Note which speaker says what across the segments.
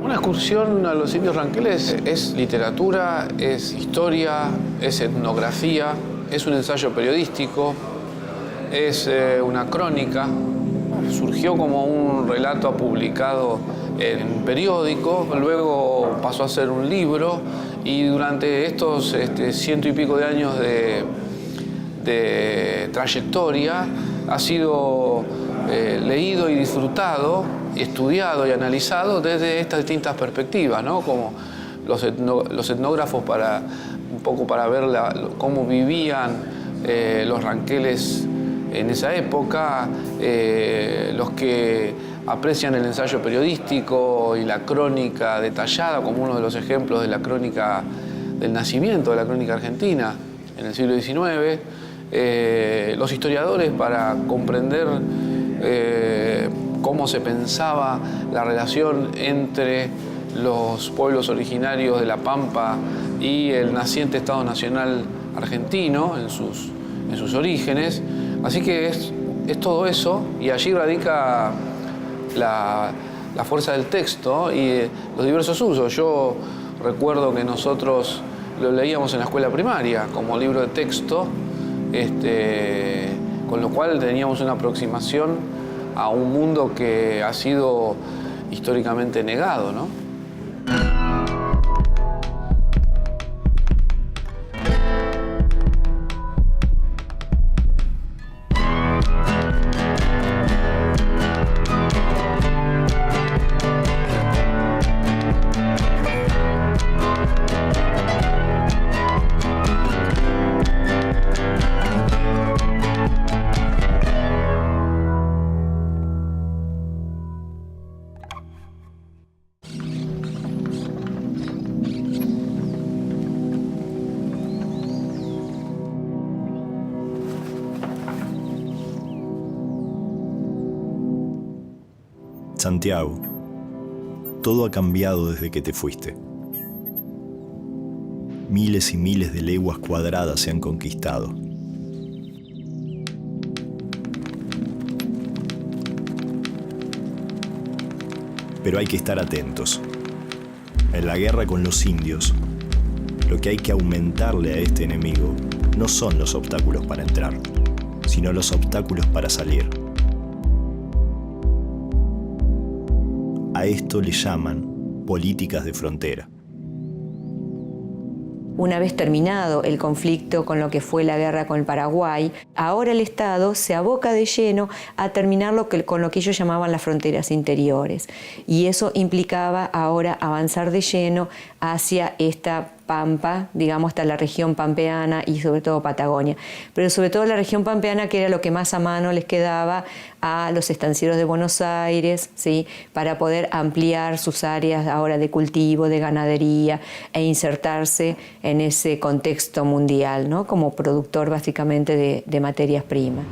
Speaker 1: Una excursión a los indios ranqueles es literatura, es historia, es etnografía, es un ensayo periodístico, es una crónica. Surgió como un relato publicado en periódico, luego pasó a ser un libro y durante estos 100 y pico de años de trayectoria ha sido leído y disfrutado, estudiado y analizado desde estas distintas perspectivas, ¿no? Como los etnógrafos un poco para ver cómo vivían los ranqueles en esa época, los que aprecian el ensayo periodístico y la crónica detallada como uno de los ejemplos de la crónica del nacimiento de la crónica argentina en el siglo XIX, los historiadores para comprender cómo se pensaba la relación entre los pueblos originarios de La Pampa y el naciente Estado Nacional argentino en sus orígenes. Así que es todo eso, y allí radica la fuerza del texto y los diversos usos. Yo recuerdo que nosotros lo leíamos en la escuela primaria como libro de texto, con lo cual teníamos una aproximación a un mundo que ha sido históricamente negado, ¿no?
Speaker 2: Santiago, todo ha cambiado desde que te fuiste. Miles y miles de leguas cuadradas se han conquistado. Pero hay que estar atentos. En la guerra con los indios, lo que hay que aumentarle a este enemigo no son los obstáculos para entrar, sino los obstáculos para salir. A esto le llaman políticas de frontera.
Speaker 3: Una vez terminado el conflicto con lo que fue la guerra con el Paraguay, ahora el Estado se aboca de lleno a terminar con lo que ellos llamaban las fronteras interiores. Y eso implicaba ahora avanzar de lleno hacia esta Pampa, digamos, hasta la región pampeana y sobre todo Patagonia. Pero sobre todo la región pampeana, que era lo que más a mano les quedaba a los estancieros de Buenos Aires, ¿sí? Para poder ampliar sus áreas ahora de cultivo, de ganadería e insertarse en ese contexto mundial, ¿no? Como productor básicamente de materias primas.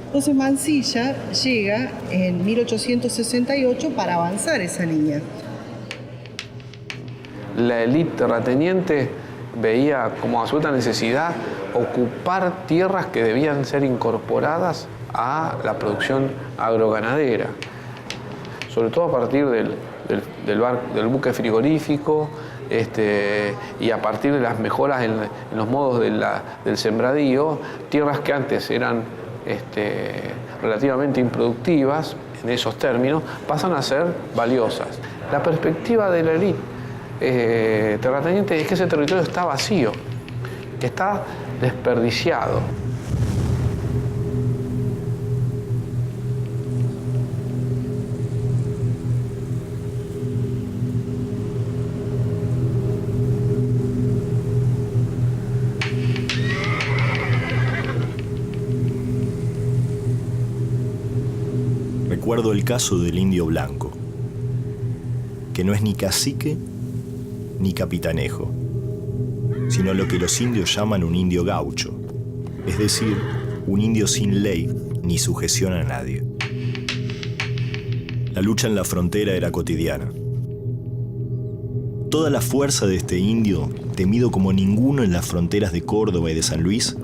Speaker 4: Entonces Mansilla llega en 1868 para avanzar esa línea.
Speaker 1: La élite terrateniente veía como absoluta necesidad ocupar tierras que debían ser incorporadas a la producción agroganadera, sobre todo a partir del buque frigorífico, y a partir de las mejoras en los modos del sembradío, tierras que antes eran relativamente improductivas en esos términos, pasan a ser valiosas. La perspectiva de la élite terrateniente es que ese territorio está vacío, que está desperdiciado.
Speaker 2: Recuerdo el caso del indio blanco, que no es ni cacique ni capitanejo, sino lo que los indios llaman un indio gaucho, es decir, un indio sin ley ni sujeción a nadie. La lucha en la frontera era cotidiana. Toda la fuerza de este indio, temido como ninguno en las fronteras de Córdoba y de San Luis,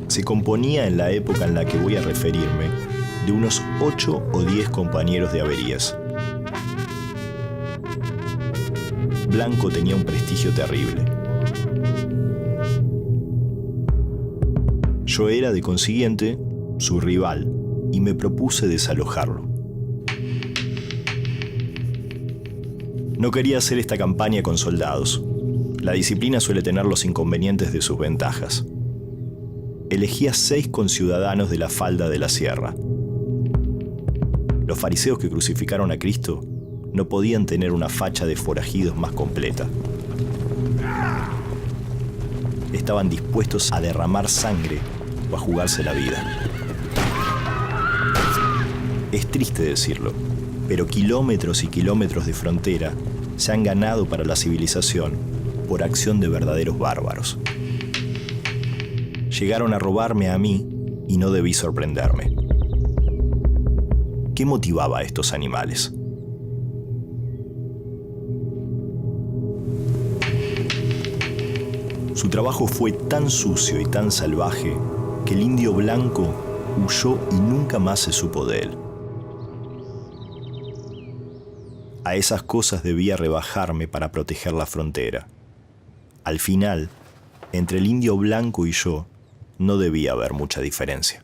Speaker 2: se componía en la época en la que voy a referirme de unos 8 o 10 compañeros de averías. Blanco tenía un prestigio terrible. Yo era, de consiguiente, su rival y me propuse desalojarlo. No quería hacer esta campaña con soldados. La disciplina suele tener los inconvenientes de sus ventajas. Elegí a 6 conciudadanos de la falda de la sierra. Los fariseos que crucificaron a Cristo no podían tener una facha de forajidos más completa. Estaban dispuestos a derramar sangre o a jugarse la vida. Es triste decirlo, pero kilómetros y kilómetros de frontera se han ganado para la civilización por acción de verdaderos bárbaros. Llegaron a robarme a mí y no debí sorprenderme. ¿Qué motivaba a estos animales? Su trabajo fue tan sucio y tan salvaje que el indio blanco huyó y nunca más se supo de él. A esas cosas debía rebajarme para proteger la frontera. Al final, entre el indio blanco y yo, no debía haber mucha diferencia.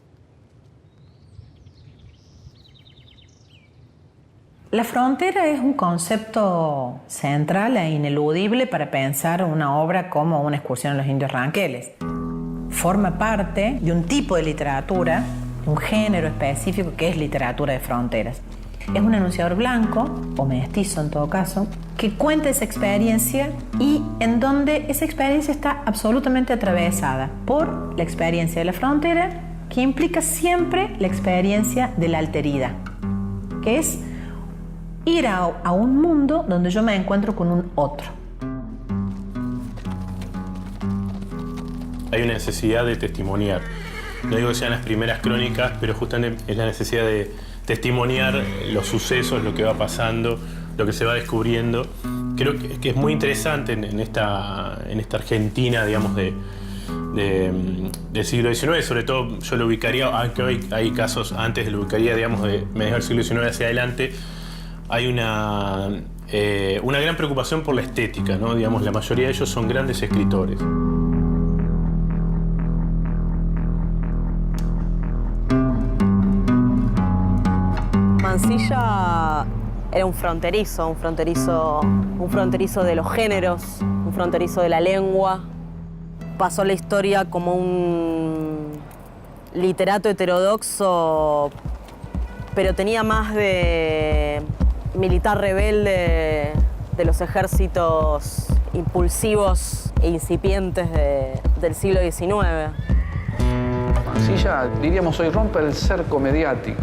Speaker 5: La frontera es un concepto central e ineludible para pensar una obra como Una excursión a los indios ranqueles. Forma parte de un tipo de literatura, un género específico que es literatura de fronteras. Es un enunciador blanco, o mestizo en todo caso, que cuenta esa experiencia y en donde esa experiencia está absolutamente atravesada por la experiencia de la frontera, que implica siempre la experiencia de la alteridad, que es ir a un mundo donde yo me encuentro con un otro.
Speaker 6: Hay una necesidad de testimoniar. No digo que sean las primeras crónicas, pero justamente es la necesidad de testimoniar los sucesos, lo que va pasando, lo que se va descubriendo. Creo que es muy interesante en esta Argentina, digamos, del siglo XIX, sobre todo yo lo ubicaría, aunque hoy hay casos antes, lo ubicaría, digamos, de mediados del siglo XIX hacia adelante. Hay una gran preocupación por la estética, ¿no? Digamos, la mayoría de ellos son grandes escritores.
Speaker 7: Mansilla era un fronterizo de los géneros, un fronterizo de la lengua. Pasó la historia como un literato heterodoxo, pero tenía más de militar rebelde de los ejércitos impulsivos e incipientes del siglo XIX.
Speaker 1: Mansilla, diríamos hoy, rompe el cerco mediático,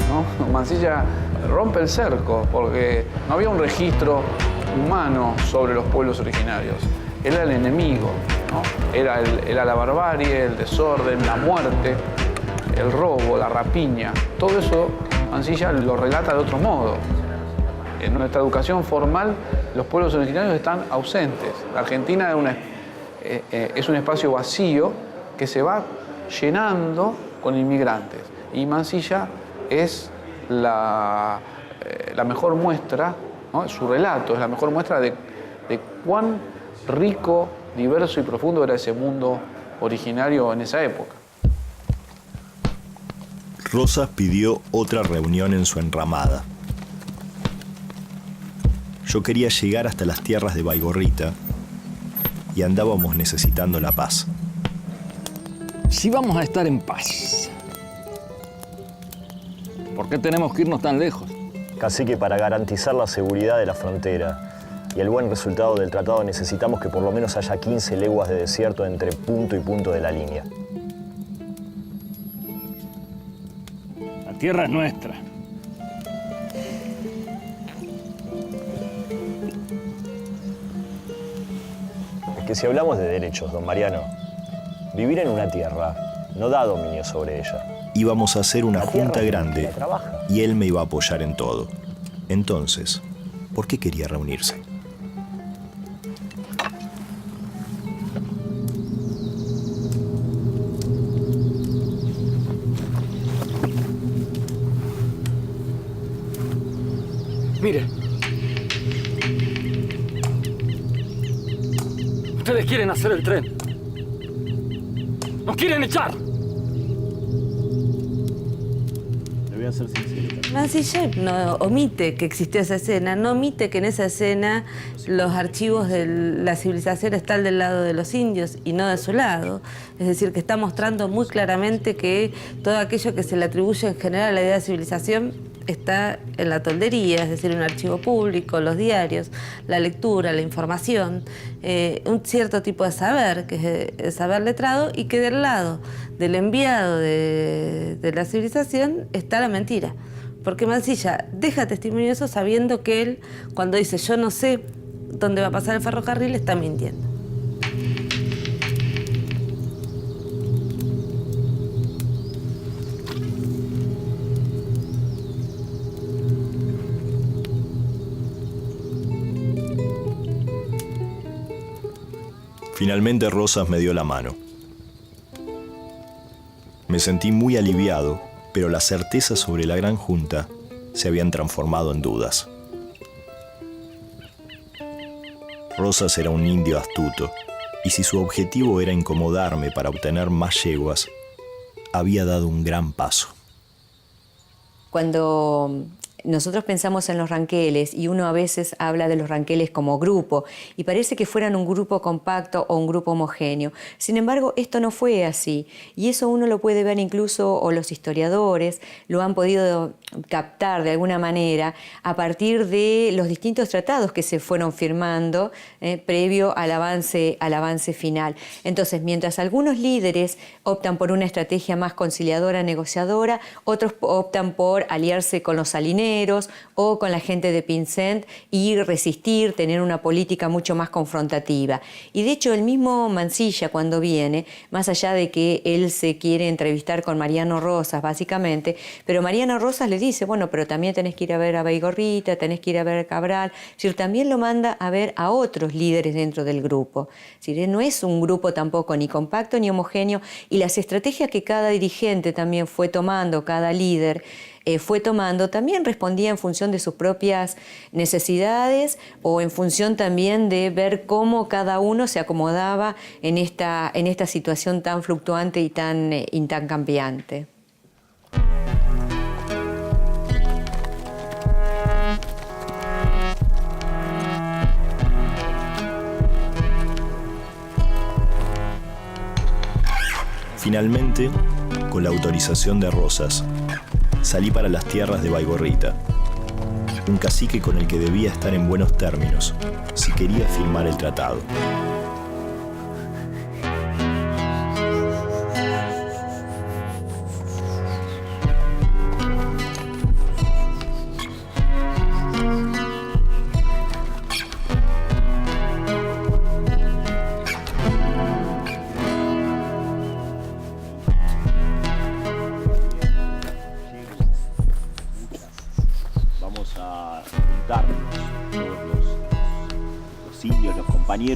Speaker 1: ¿no? Mansilla rompe el cerco porque no había un registro humano sobre los pueblos originarios. Él era el enemigo, ¿no? Era la barbarie, el desorden, la muerte, el robo, la rapiña. Todo eso Mansilla lo relata de otro modo. En nuestra educación formal, los pueblos originarios están ausentes. La Argentina es un espacio vacío que se va llenando con inmigrantes. Y Mansilla es la mejor muestra, ¿no? Su relato es la mejor muestra de cuán rico, diverso y profundo era ese mundo originario en esa época.
Speaker 2: Rosas pidió otra reunión en su enramada. Yo quería llegar hasta las tierras de Baigorrita y andábamos necesitando la paz.
Speaker 8: Si vamos a estar en paz, ¿por qué tenemos que irnos tan lejos?
Speaker 2: Cacique, para garantizar la seguridad de la frontera y el buen resultado del tratado necesitamos que por lo menos haya 15 leguas de desierto entre punto y punto de la línea.
Speaker 8: La tierra es nuestra.
Speaker 2: Es que si hablamos de derechos, don Mariano, vivir en una tierra no da dominio sobre ella. Íbamos a hacer una junta grande y él me iba a apoyar en todo. Entonces, ¿por qué quería reunirse?
Speaker 8: Mire. Ustedes quieren hacer el tren. ¡Nos quieren echar!
Speaker 2: Le voy a ser sincero.
Speaker 9: Mansilla no omite que existió esa escena, no omite que en esa escena los archivos de la civilización están del lado de los indios y no de su lado. Es decir, que está mostrando muy claramente que todo aquello que se le atribuye en general a la idea de civilización está en la toldería, es decir, un archivo público, los diarios, la lectura, la información, un cierto tipo de saber, que es el saber letrado, y que del lado del enviado de la civilización está la mentira. Porque Mansilla deja testimonio eso sabiendo que él, cuando dice yo no sé dónde va a pasar el ferrocarril, está mintiendo.
Speaker 2: Finalmente Rosas me dio la mano. Me sentí muy aliviado, pero las certezas sobre la gran junta se habían transformado en dudas. Rosas era un indio astuto, y si su objetivo era incomodarme para obtener más yeguas, había dado un gran paso.
Speaker 3: Cuando nosotros pensamos en los ranqueles y uno a veces habla de los ranqueles como grupo y parece que fueran un grupo compacto o un grupo homogéneo. Sin embargo, esto no fue así y eso uno lo puede ver incluso, o los historiadores lo han podido captar de alguna manera a partir de los distintos tratados que se fueron firmando previo al avance final. Entonces, mientras algunos líderes optan por una estrategia más conciliadora, negociadora, otros optan por aliarse con los salineros o con la gente de Pinsent y resistir, tener una política mucho más confrontativa. Y de hecho el mismo Mansilla cuando viene, más allá de que él se quiere entrevistar con Mariano Rosas básicamente, pero Mariano Rosas le dice, bueno, pero también tenés que ir a ver a Baigorrita, tenés que ir a ver a Cabral, es decir, también lo manda a ver a otros líderes dentro del grupo. Es decir, no es un grupo tampoco ni compacto ni homogéneo y las estrategias que cada dirigente también fue tomando, cada líder, fue tomando, también respondía en función de sus propias necesidades o en función también de ver cómo cada uno se acomodaba en esta situación tan fluctuante y tan cambiante.
Speaker 2: Finalmente, con la autorización de Rosas, salí para las tierras de Baigorrita, un cacique con el que debía estar en buenos términos si quería firmar el tratado.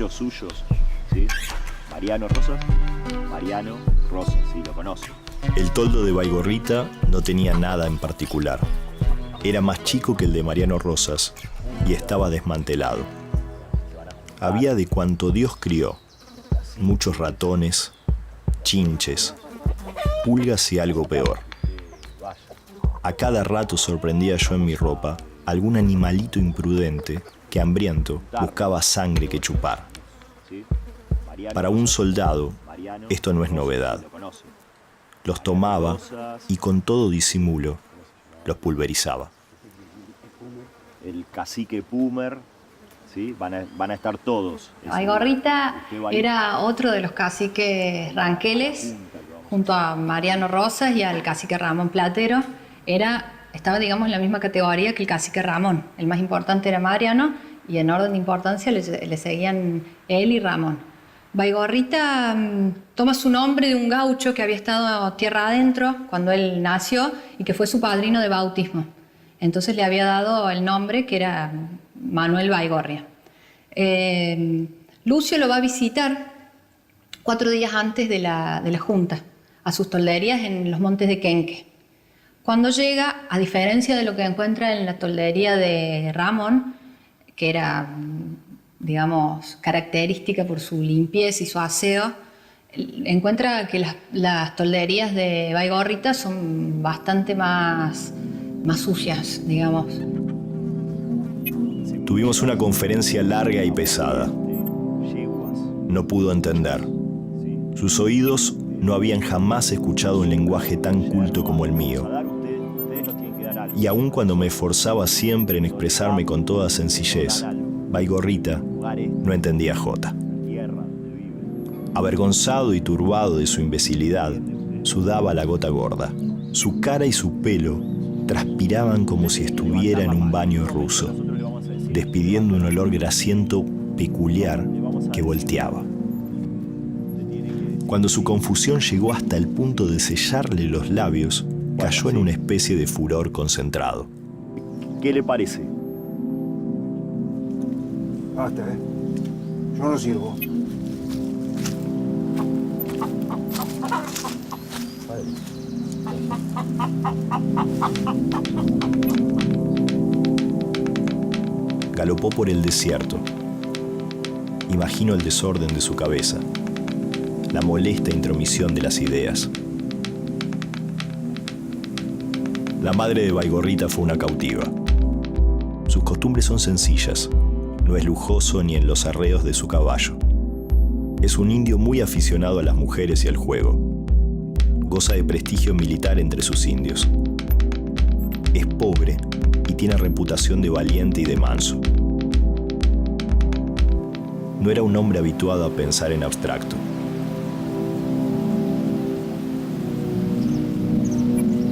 Speaker 10: Suyos, ¿sí?
Speaker 2: Mariano Rosas. Mariano Rosas, sí, lo conoce. El toldo de Baigorrita no tenía nada en particular. Era más chico que el de Mariano Rosas y estaba desmantelado. Había de cuanto Dios crió: muchos ratones, chinches, pulgas y algo peor. A cada rato sorprendía yo en mi ropa algún animalito imprudente que, hambriento, buscaba sangre que chupar. Para un soldado, esto no es novedad. Los tomaba y con todo disimulo los pulverizaba. El cacique Pumer, ¿sí? Van a estar todos.
Speaker 10: Baigorrita era otro de los caciques ranqueles, junto a Mariano Rosas y al cacique Ramón Platero. Estaba, digamos, en la misma categoría que el cacique Ramón. El más importante era Mariano y en orden de importancia le seguían él y Ramón. Baigorrita toma su nombre de un gaucho que había estado tierra adentro cuando él nació y que fue su padrino de bautismo. Entonces le había dado el nombre que era Manuel Baigorria. Lucio lo va a visitar 4 días antes de la junta, a sus tolderías en los montes de Quenque. Cuando llega, a diferencia de lo que encuentra en la toldería de Ramón, que era, digamos, característica por su limpieza y su aseo, encuentra que las tolderías de Baigorrita son bastante más sucias, digamos.
Speaker 2: Tuvimos una conferencia larga y pesada. No pudo entender. Sus oídos no habían jamás escuchado un lenguaje tan culto como el mío. Y aun cuando me esforzaba siempre en expresarme con toda sencillez, Baigorrita no entendía jota. Avergonzado y turbado de su imbecilidad, sudaba la gota gorda. Su cara y su pelo transpiraban como si estuviera en un baño ruso, despidiendo un olor grasiento peculiar que volteaba. Cuando su confusión llegó hasta el punto de sellarle los labios, cayó en una especie de furor concentrado. ¿Qué le parece?
Speaker 11: Basta, yo no sirvo.
Speaker 2: Galopó por el desierto. Imagino el desorden de su cabeza, la molesta intromisión de las ideas. La madre de Baigorrita fue una cautiva. Sus costumbres son sencillas. No es lujoso ni en los arreos de su caballo. Es un indio muy aficionado a las mujeres y al juego. Goza de prestigio militar entre sus indios. Es pobre y tiene reputación de valiente y de manso. No era un hombre habituado a pensar en abstracto.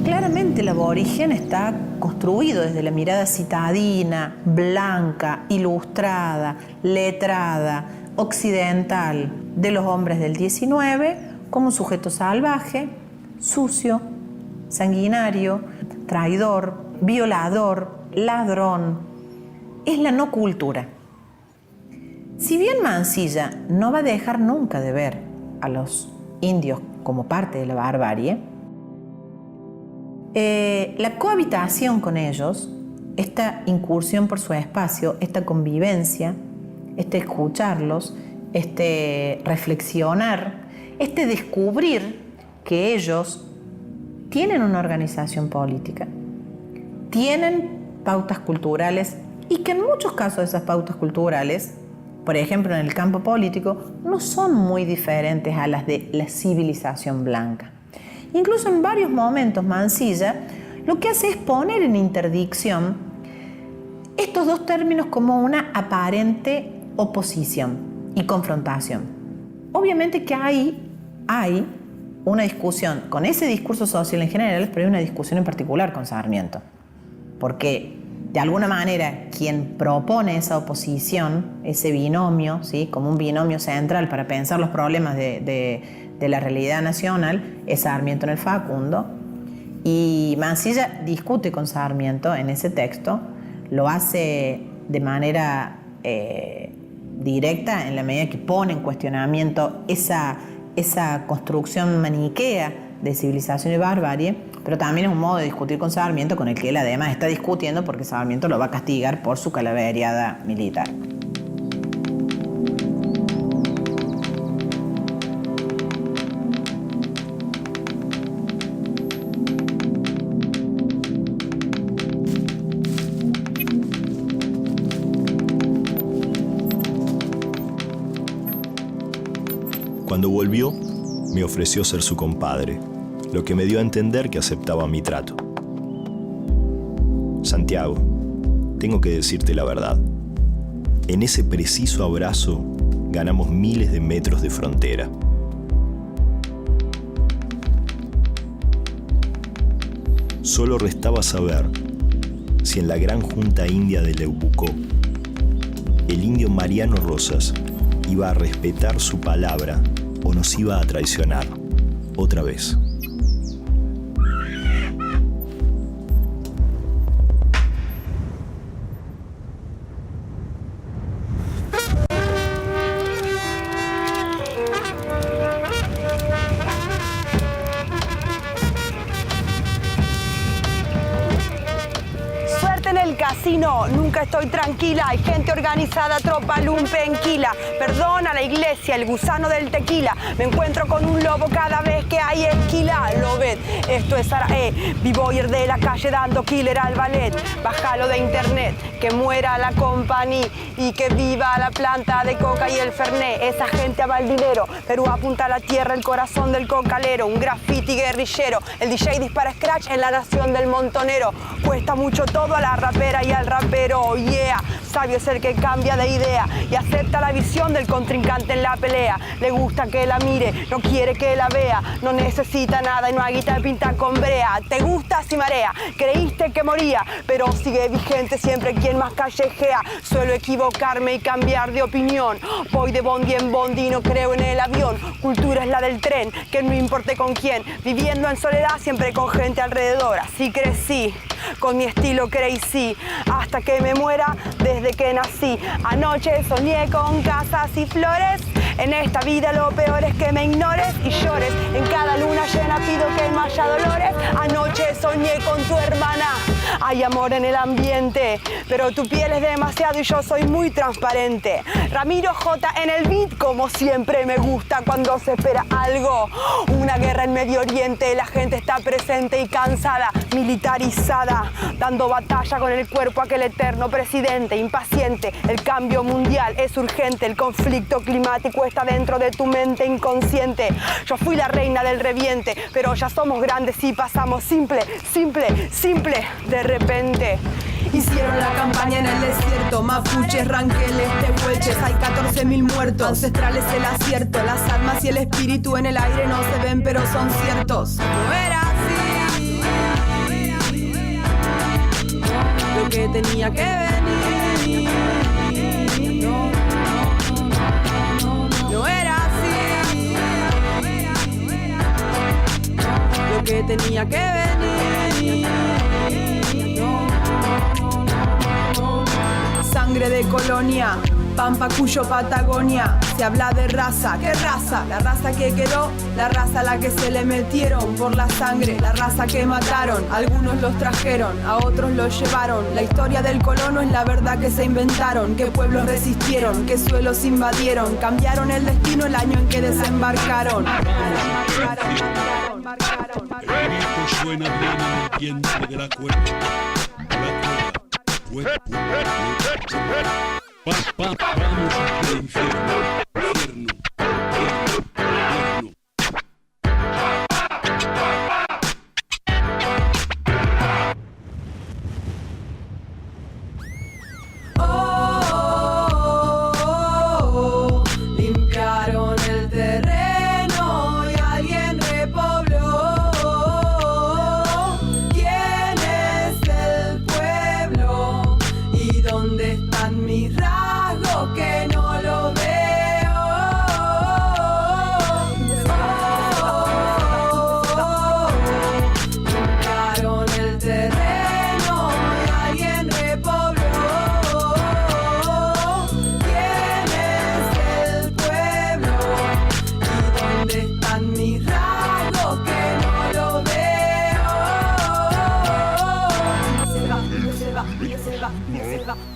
Speaker 5: Claramente el aborigen está construido desde la mirada citadina, blanca, ilustrada, letrada, occidental de los hombres del 19 como un sujeto salvaje, sucio, sanguinario, traidor, violador, ladrón. Es la no cultura. Si bien Mansilla no va a dejar nunca de ver a los indios como parte de la barbarie, la cohabitación con ellos, esta incursión por su espacio, esta convivencia, este escucharlos, este reflexionar, este descubrir que ellos tienen una organización política, tienen pautas culturales y que en muchos casos esas pautas culturales, por ejemplo en el campo político, no son muy diferentes a las de la civilización blanca. Incluso en varios momentos Mansilla lo que hace es poner en interdicción estos dos términos como una aparente oposición y confrontación. Obviamente que hay una discusión con ese discurso social en general, pero hay una discusión en particular con Sarmiento. Porque de alguna manera quien propone esa oposición, ese binomio, ¿sí? Como un binomio central para pensar los problemas de la realidad nacional, es Sarmiento en el Facundo. Y Mansilla discute con Sarmiento en ese texto, lo hace de manera directa en la medida que pone en cuestionamiento esa construcción maniquea de civilización y barbarie, pero también es un modo de discutir con Sarmiento, con el que él además está discutiendo porque Sarmiento lo va a castigar por su calaveriada militar.
Speaker 2: Cuando volvió, me ofreció ser su compadre, lo que me dio a entender que aceptaba mi trato. Santiago, tengo que decirte la verdad. En ese preciso abrazo ganamos miles de metros de frontera. Solo restaba saber si en la gran junta india de Leubucó, el indio Mariano Rosas iba a respetar su palabra o nos iba a traicionar otra vez.
Speaker 12: Suerte en el casino, nunca estoy tranquila. Hay gente organizada, tropa lumpenquila. Perdona la iglesia, el gusano del tequila. Me encuentro con un lobo cada vez que hay esquila. Lo ves, esto es Araé, B-boyer de la calle dando killer al ballet. Bájalo de internet, que muera la compañía y que viva la planta de coca y el fernet. Esa gente ama el dinero, Perú apunta a la tierra, el corazón del cocalero. Un graffiti guerrillero, el DJ dispara scratch en la nación del montonero. Cuesta mucho todo a la rapera y al rapero, oh yeah. Sabio es el que cambia de idea y acepta la visión del contrincante en la pelea. Le gusta que la mire, no quiere que la vea. No necesita nada y no agita de pinta con brea. Te gusta si marea, creíste que moría, pero sigue vigente siempre quien más callejea. Suelo equivocarme y cambiar de opinión. Voy de bondi en bondi y no creo en el avión. Cultura es la del tren, que no importe con quién. Viviendo en soledad siempre con gente alrededor. Así crecí, con mi estilo crazy, hasta que me muera desde que nací. Anoche soñé con casas y flores. En esta vida lo peor es que me ignores y llores. En cada luna llena pido que no haya dolores. Anoche soñé con tu hermana. Hay amor en el ambiente, pero tu piel es demasiado y yo soy muy transparente. Ramiro J en el beat, como siempre me gusta cuando se espera algo. Una guerra en Medio Oriente, la gente está presente y cansada, militarizada, dando batalla con el cuerpo aquel eterno presidente. Impaciente, el cambio mundial es urgente, el conflicto climático está dentro de tu mente inconsciente. Yo fui la reina del reviente, pero ya somos grandes y pasamos simple de repente.
Speaker 13: Hicieron la campaña en el desierto, mapuches, ranqueles, tehuelches, hay 14.000 muertos. Ancestrales el acierto, las almas y el espíritu en el aire no se ven pero son ciertos. No era así, lo que tenía que venir. No era así, lo que tenía que venir. Sangre de colonia, Pampa, Cuyo, Patagonia. Se habla de raza, ¿qué raza? La raza que quedó, la raza a la que se le metieron por la sangre, la raza que mataron. Algunos los trajeron, a otros los llevaron. La historia del colono es la verdad que se inventaron. ¿Qué pueblos resistieron? ¿Qué suelos invadieron? Cambiaron el destino el año en que desembarcaron.
Speaker 14: El grito suena bien emergiente de la cueva. Vamos hacia el infierno, infierno.
Speaker 13: Limpiaron el terreno y alguien repobló. ¿Quién es el pueblo? ¿Y dónde están mis rasgos que no lo veo? están mis rasgos que no lo veo. Y se va, y se va, y se va, y se va.